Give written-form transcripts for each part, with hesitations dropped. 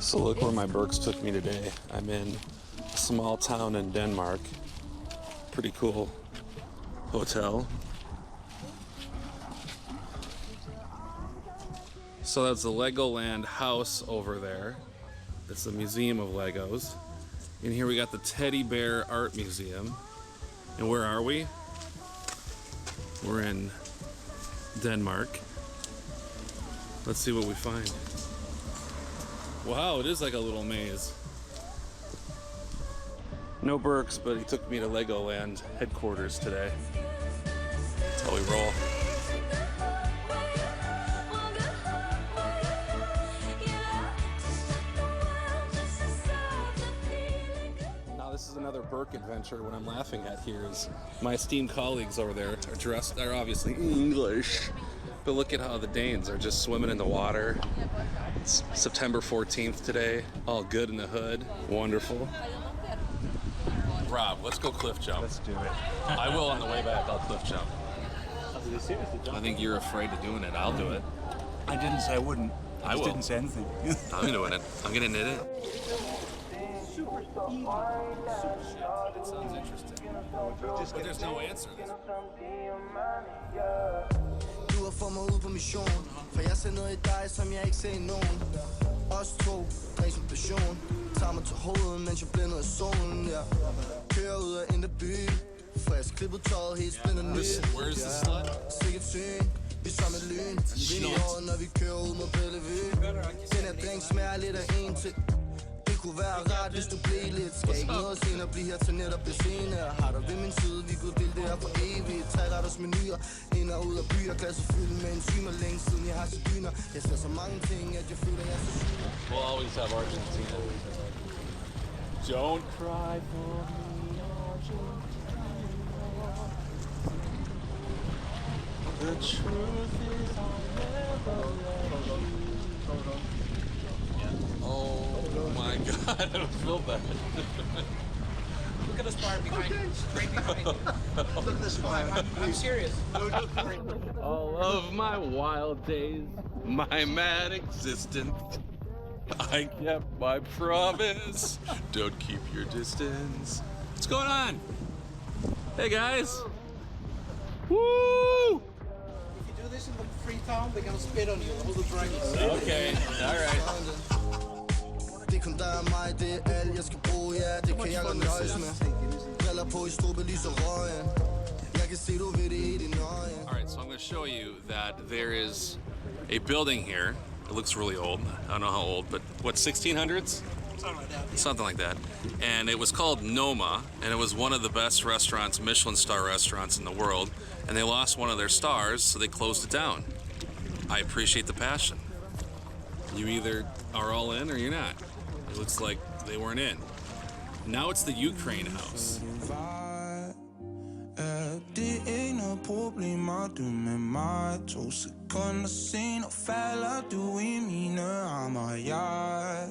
So look where my Berks took me today. I'm in a small town in Denmark. Pretty cool hotel. So that's the Legoland house over there. It's the Museum of Legos. And here we got the Teddy Bear Art Museum. And where are we? We're in Denmark. Let's see what we find. Wow, it is like a little maze. No Berks, but he took me to Legoland headquarters today. That's how we roll. Now this is another Berk adventure. What I'm laughing at here is my esteemed colleagues over there are obviously English. But look at how the Danes are just swimming in the water. It's September 14th today. All good in the hood. Wonderful. Rob, let's go cliff jump. Let's do it. I will on the way back. I'll cliff jump. I think you're afraid of doing it. I'll do it. I didn't say I wouldn't. I will. Didn't say anything. I'm doing it. I'm gonna knit it. It sounds interesting. But there's no answer. Du har fået mig ud på mission, for jeg ser noget i dig, som jeg ikke ser i nogen. Os to, ren som passion, tager mig til hovedet, mens jeg blænder i solen, ja. Kører ud af indre by, frisk klippet tøjet, helt spændende nyt. Where's the slut? Sikkert syn, vi som et lyn. Vind i håret, når vi kører ud mod Bellevue. Den her drink smager lidt af en til. Det kunne være rart, hvis du blev lidt. Skal ikke noget senere, blive her til netop det senere. Har dig ved min side, vi kunne dele det her for evigt. 3 retters menuer, ind og ud af byer. Klasser fyldt med enzymer, længe siden jeg har dyner. Jeg ser så mange ting, at jeg føler, jeg er så syg. We'll always have Argentina. Don't cry for me, Argentina. The truth is I'll never let you. Oh my God, I don't feel bad. Look at the spire behind you, straight behind you. Look at the spire. I'm serious. All of my wild days, my mad existence, I kept my promise. Don't keep your distance. What's going on? Hey guys. Woo! If you do this in the free town, they're gonna spit on you and hold the dragons. Okay, all right. Det er kun dig og mig, det er alt jeg skal bruge, ja, det kan jeg godt nøjes med. Briller på i strube, lys og røgen. Jeg kan se, du ved det i dine øjne. All right, so I'm going to show you that there is a building here. It looks really old. I don't know how old, but what, 1600s? Something like that. Something like that. And it was called Noma, and it was one of the best restaurants, Michelin star restaurants in the world. And they lost one of their stars, so they closed it down. I appreciate the passion. You either are all in or you're not. It looks like they weren't in. Now it's the Ukraine house. Det er ikke noget problemer, du med mig. 2 sekunder senere falder du i mine arme, og jeg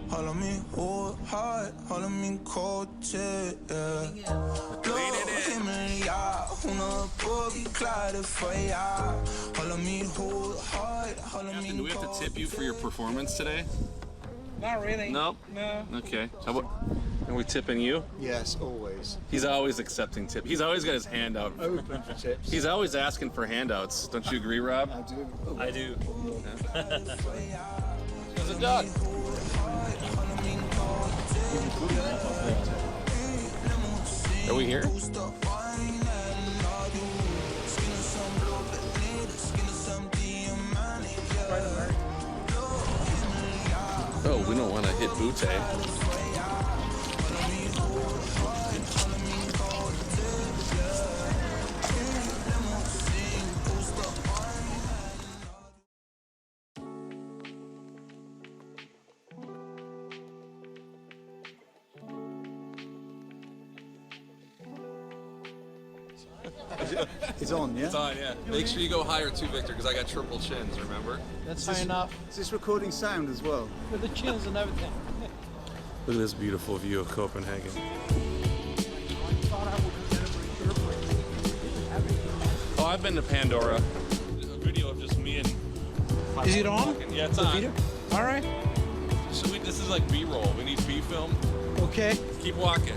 holder min hoved højt, holder min kort tæt. Blå himmel, ja, 100 på, vi klarer det for jer. Holder min hoved højt, holder min Do we have to tip you for your performance today? Not really. No? No. Okay. Are we tipping you? Yes, always. He's always accepting tip. He's always got his hand out. Open for tips. He's always asking for handouts. Don't you agree, Rob? I do. I do. There's a duck. Are we here? Oh, we don't want to hit Butte. It's on, yeah? It's on, yeah. Make sure you go higher too, Victor, because I got triple chins, remember? That's high enough. Is this recording sound as well? With the chins and everything. Look at this beautiful view of Copenhagen. Oh, I've been to Pandora. A video of just me and my Is it on? Yeah, it's on. All All right. This is like B-roll. We need B-film. Okay. Keep walking.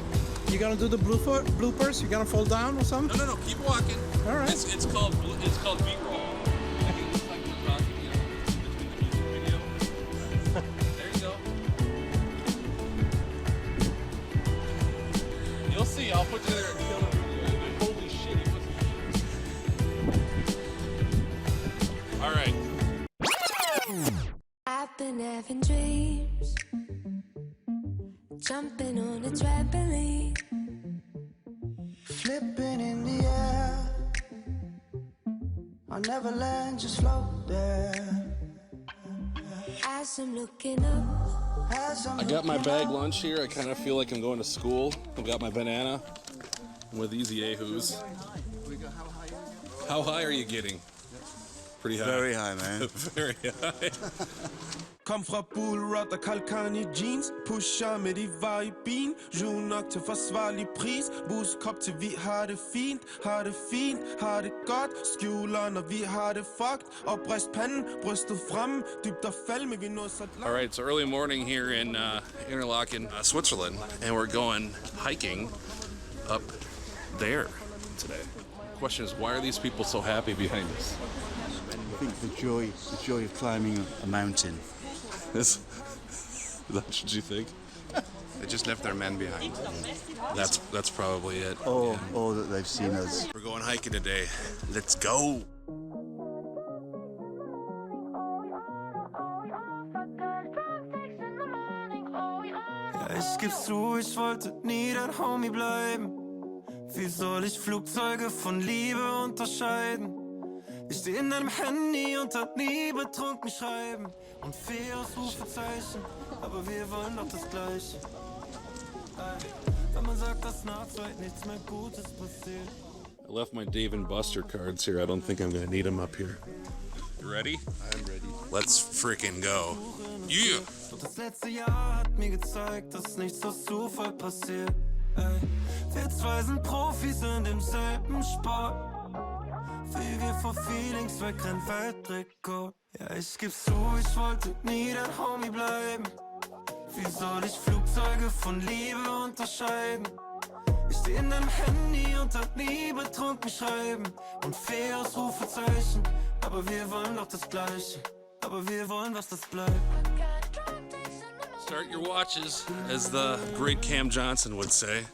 You gonna do the bloopers? You gonna fall down or something? No. Keep walking. All right. It's called B-roll. It's like we're talking, you know, between the music video. There you go. You'll see. I'll put you there. Holy shit! He was. All right. I've been having dreams, jumping on a trampoline, Flipping in the air. I'll never land, just float there. as I'm looking up. I got my bag lunch here. I kind of feel like I'm going to school. I've got my banana with these yahoos. How high are you getting? Pretty high. Very high, man. Very high. Kom fra bullrot og kalkan i jeans. Pusher med de var i bin. Jul nok til forsvarlig pris. Buskop til vi har det fint. Har det fint, har det godt. Skjuler når vi har det fucked. Og brist panden, brystet frem. Dybt og fald, men vi når så langt. All right, it's early morning here in Interlaken, Switzerland, and we're going hiking up there today. The question is, why are these people so happy behind us? I think the joy of climbing a mountain. Is that what you think? They just left their men behind. That's probably it. Or that they've seen us. We're going hiking today. Let's go. Ja, ich geb zu, ich wollte nie dein Homie bleiben. Wie soll ich Flugzeuge von Liebe unterscheiden? Ich steh in deinem Handy und hab nie betrunken schreiben. Und 4 Ausrufezeichen, aber wir wollen doch das Gleiche. Wenn man sagt, dass nach Zeit nichts mehr Gutes passiert. I left my Dave and Buster cards here. I don't think I'm gonna need them up here. You ready? I'm ready. Let's freaking go. Yeah! Doch das letzte Jahr hat mir gezeigt, dass nichts aus Zufall passiert. Ey, wir zwei sind Profis in demselben Sport. Wie wir vor Feelings wegrennen, Weltrekord. Ja, ich geb's zu, ich wollte nie dein Homie bleiben. Wie soll ich Flugzeuge von Liebe unterscheiden? Ich steh in deinem Handy und hab nie betrunken schreiben. Und 4 Ausrufezeichen, aber wir wollen doch das Gleiche. Aber wir wollen, was das bleibt. Start your watches, as the great Cam Johnson would say.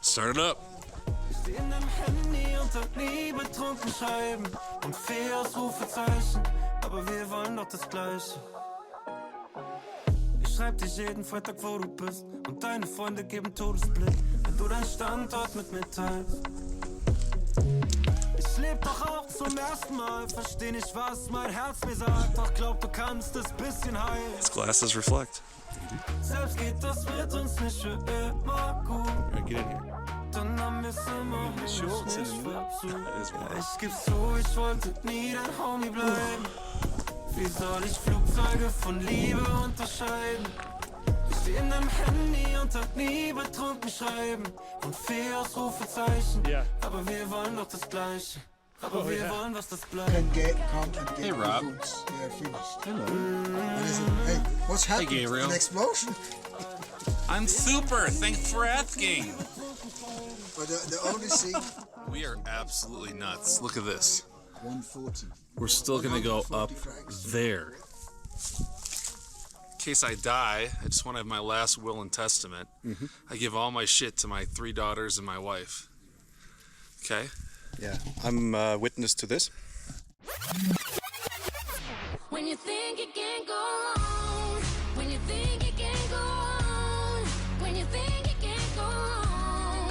Start it up. Ich steh in deinem Handy und hab nie betrunken schreiben. Und 4 Ausrufezeichen, aber wir wollen doch das Gleiche. Ich schreib dich jeden Freitag, wo du bist. Und deine Freunde geben Todesblick, wenn du deinen Standort mit mir teilst. Ich leb doch auch zum ersten Mal, versteh nicht, was mein Herz mir sagt. Doch glaub, du kannst es bisschen heilen. His glasses reflect. Selbst geht das mit uns nicht für immer gut. All right, get in here. Dann haben wir's immer nicht Shorts in the versucht. Is Ja, ich geb's zu, ich wollte nie dein Homie bleiben. Wie soll ich Flugzeuge von Liebe unterscheiden? Ich steh in deinem Handy und hab nie betrunken schreiben. Und 4 Ausrufezeichen, aber wir wollen doch das Gleiche. Aber wir wollen, was das bleibt. Hey, Rob. Hey, what's happening? Hey, Gabriel. An explosion? I'm super. Thanks for asking. But the only thing, We are absolutely nuts. Look at this. 140. We're still gonna go up 140 francs. there. In case I die, I just want to have my last will and testament. I give all my shit to my 3 daughters and my wife. Okay? Yeah, I'm witness to this. When you think it can't go wrong, when you think it can't go on, when you think it can't go on,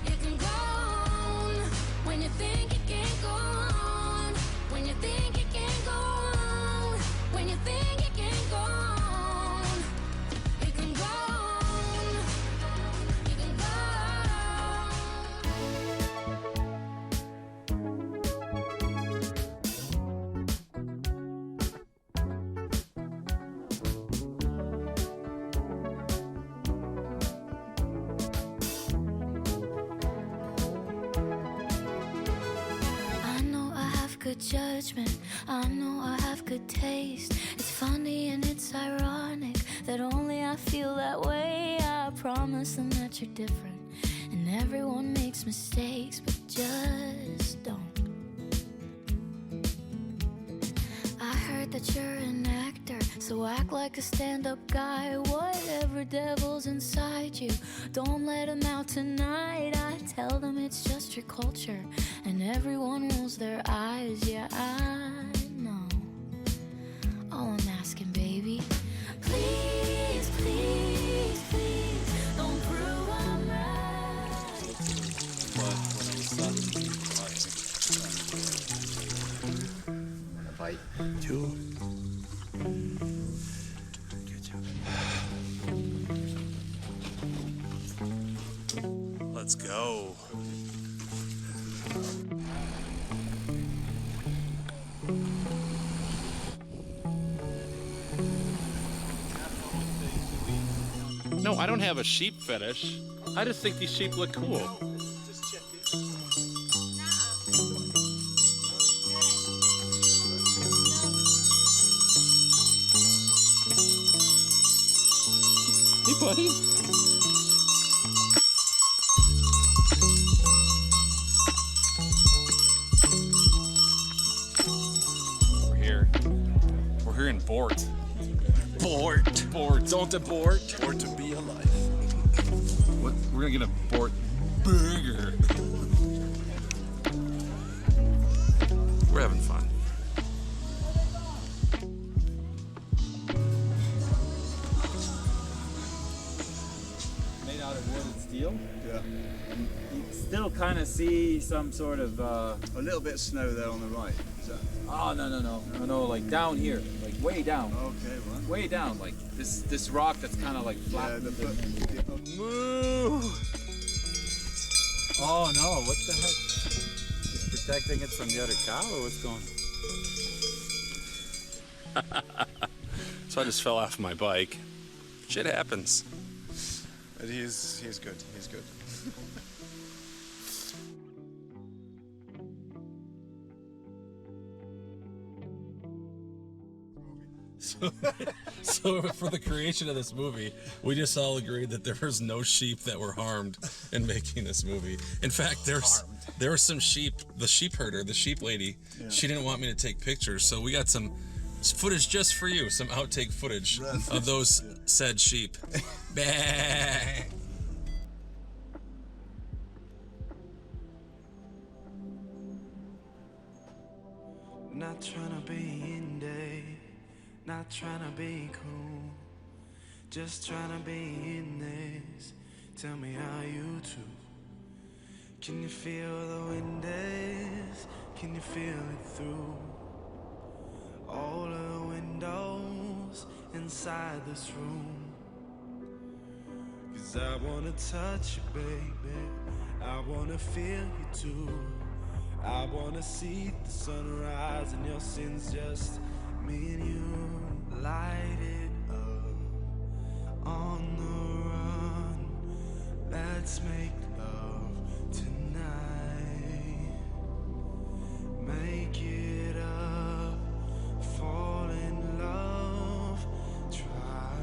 it can go on. When you think it can't go on, when you think it can't go on, when you think it can't go on, it can go on. It can go I know I have good judgment, I know I have good taste. It's funny and it's ironic that only I feel that way. I promise them that you're different, and everyone makes mistakes, but just don't. I heard that you're an actor, so act like a stand-up guy. Whatever devil's inside you, don't let him out tonight. I tell them it's just your culture, and everyone rolls their eyes. Yeah, I know. All I'm asking, baby, please, please, please, don't prove I'm right. Bite. You. Let's go. No, I don't have a sheep fetish. I just think these sheep look cool. Hey, buddy. We're here in Bort. Bort. Don't abort. Or to be alive. What? We're gonna get a Bort burger. We're having fun. Made out of wood and steel. Yeah. You still kind of see some sort of. A little bit of snow there on the right. Is that? Oh no! Like down here, like way down. Okay, well. Way down, like this rock that's kind of like flat. Yeah, Moo! Oh no! What the heck? Just protecting it from the other cow, or what's going? So I just fell off my bike. Shit happens. But he's good. He's good. So for the creation of this movie, we just all agreed that there was no sheep that were harmed in making this movie. In fact, there were some sheep. The sheep herder, the sheep lady, she didn't want me to take pictures, so we got some footage just for you, some outtake footage of those said sheep. Bah. Not trying to be in day, not trying to be cool, just trying to be in this. Tell me how you do. Can you feel the wind is? Can you feel it through all of the windows inside this room? 'Cause I wanna touch you, baby, I wanna feel you too. I wanna see the sunrise and your sins, just me and you. Light it up on the run. Let's make love tonight. Make it up, fall in love, try.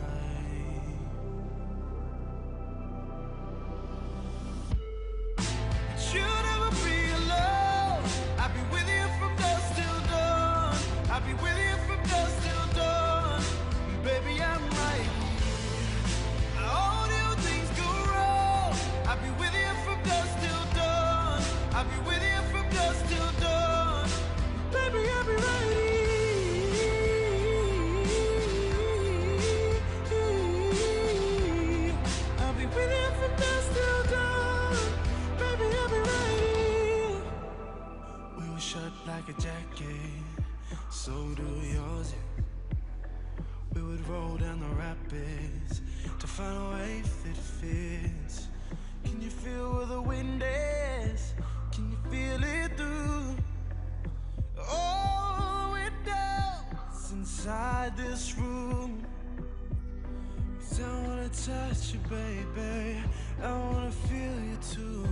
You'll never be alone. I'll be with you from dusk till dawn. I'll be with you from dusk till dawn. Baby, I'm right here. All new things go wrong. I'll be with you from dusk till dawn. I'll be with you from dusk till dawn. Baby, I'll be right here. I'll be with you from dusk till dawn. Baby, I'll be right here. We were shut like a jacket, so do yours, yeah. We would roll down the rapids to find a way that fits. Can you feel where the wind is? Can you feel it through all the windows inside this room? 'Cause I wanna touch you, baby, I wanna feel you too.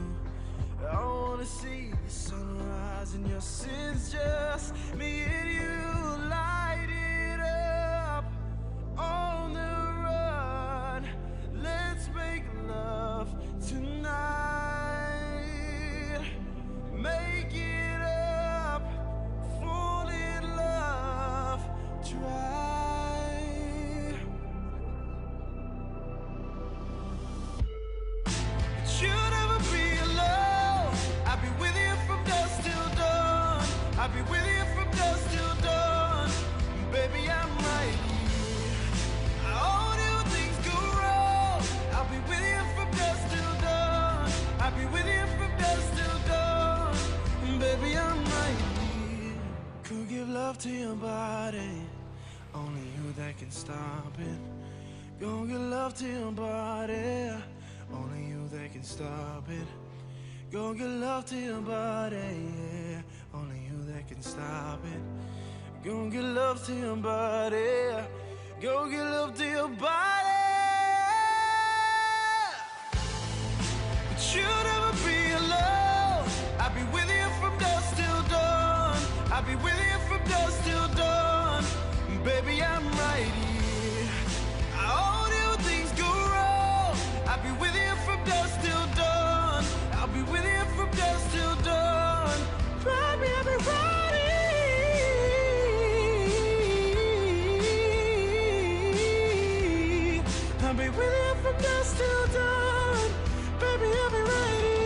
I wanna see the sunrise and your sins, just me and you. Light it up that can stop it. Gonna get love to your body. Only you that can stop it. Gonna get love to your body, yeah. Only you that can stop it. Gonna get love to your body. Go get love to your body. But you'll never be alone. I'll be with you from dusk till dawn. I'll be with you from dusk till dawn. Baby, I'm right here. I own you when things go wrong. I'll be with you from dusk till dawn. I'll be with you from dusk till dawn. Baby, I'll be right here. I'll be with you from dusk till dawn. Baby, I'll be right here.